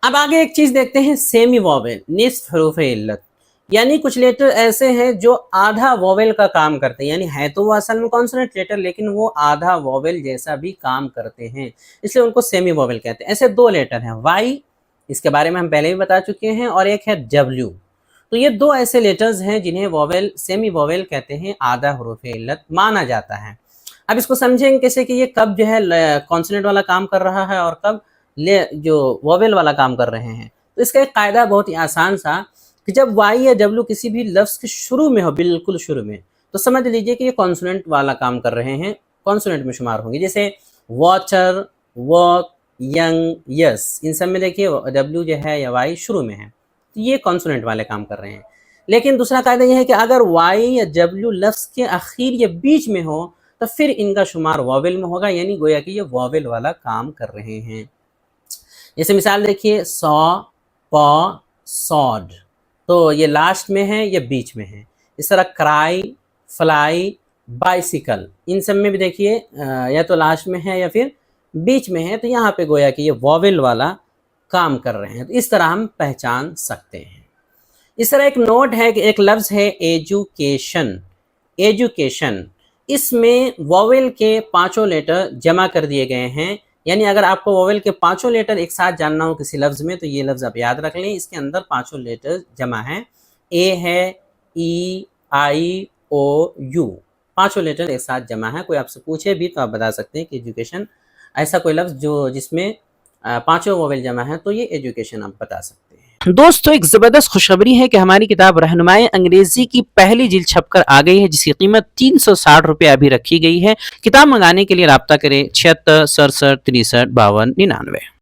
अब आगे एक चीज देखते हैं, सेमी वॉवेल, निस्फ हरूफ इल्लत, यानी कुछ लेटर ऐसे हैं जो आधा वॉवेल का काम करते हैं, यानी है तो वो असल में कॉन्सोनेंट लेटर लेकिन वो आधा वॉवेल जैसा भी काम करते हैं, इसलिए उनको सेमी वॉवेल कहते हैं। ऐसे दो लेटर हैं, वाई, इसके बारे में हम पहले भी बता चुके हैं, और एक है डब्ल्यू। तो ये दो ऐसे लेटर्स हैं जिन्हें वॉवेल, सेमी वॉवेल कहते हैं, आधा हरूफ इल्लत माना जाता है। अब इसको समझेंगे कैसे कि ये कब जो है कॉन्सोनेंट वाला काम कर रहा है और कब ले जो वॉवेल वाला काम कर रहे हैं। तो इसका एक कायदा बहुत ही आसान सा, कि जब वाई या डब्ल्यू किसी भी लफ्ज के शुरू में हो, बिल्कुल शुरू में, तो समझ लीजिए कि ये कॉन्सोनेंट वाला काम कर रहे हैं, कॉन्सोनेंट में शुमार होंगे। जैसे वाटर, वर्क, यंग, यस, इन सब में देखिए डब्ल्यू जो है या वाई शुरू में है, तो ये कॉन्सोनेंट वाले काम कर रहे हैं। लेकिन दूसरा कायदा यह है कि अगर वाई या डब्ल्यू लफ्ज के आखिर या बीच में हो तो फिर इनका शुमार वॉवेल में होगा, यानी गोया कि ये वॉवेल वाला काम कर रहे हैं। जैसे मिसाल देखिए, सॉ, पॉ, सॉड, तो ये लास्ट में है, ये बीच में है। इस तरह क्राई, फ्लाई, बाइसिकल, इन सब में भी देखिए या तो लास्ट में है या फिर बीच में है, तो यहाँ पे गोया कि ये वॉवेल वाला काम कर रहे हैं। तो इस तरह हम पहचान सकते हैं। इस तरह एक नोट है कि एक लफ्ज है एजुकेशन, एजुकेशन, इसमें वॉवेल के पांचों लेटर जमा कर दिए गए हैं, यानी अगर आपको वॉवेल के पांचों लेटर एक साथ जानना हो किसी लफ्ज में, तो ये लफ्ज आप याद रख लें, इसके अंदर पांचों लेटर जमा हैं। ए है, ई, आई, ओ, यू, पांचों लेटर एक साथ जमा है। कोई आपसे पूछे भी तो आप बता सकते हैं कि एजुकेशन, ऐसा कोई लफ्ज जो जिसमें पांचों वॉवेल जमा है, तो ये एजुकेशन आप बता सकते हैं। दोस्तों, एक जबरदस्त खुशखबरी है कि हमारी किताब रहनुमाए अंग्रेजी की पहली जिल्द छपकर आ गई है, जिसकी कीमत 360 रुपये अभी रखी गई है। किताब मंगाने के लिए राब्ता करें 76 67 63 52 99।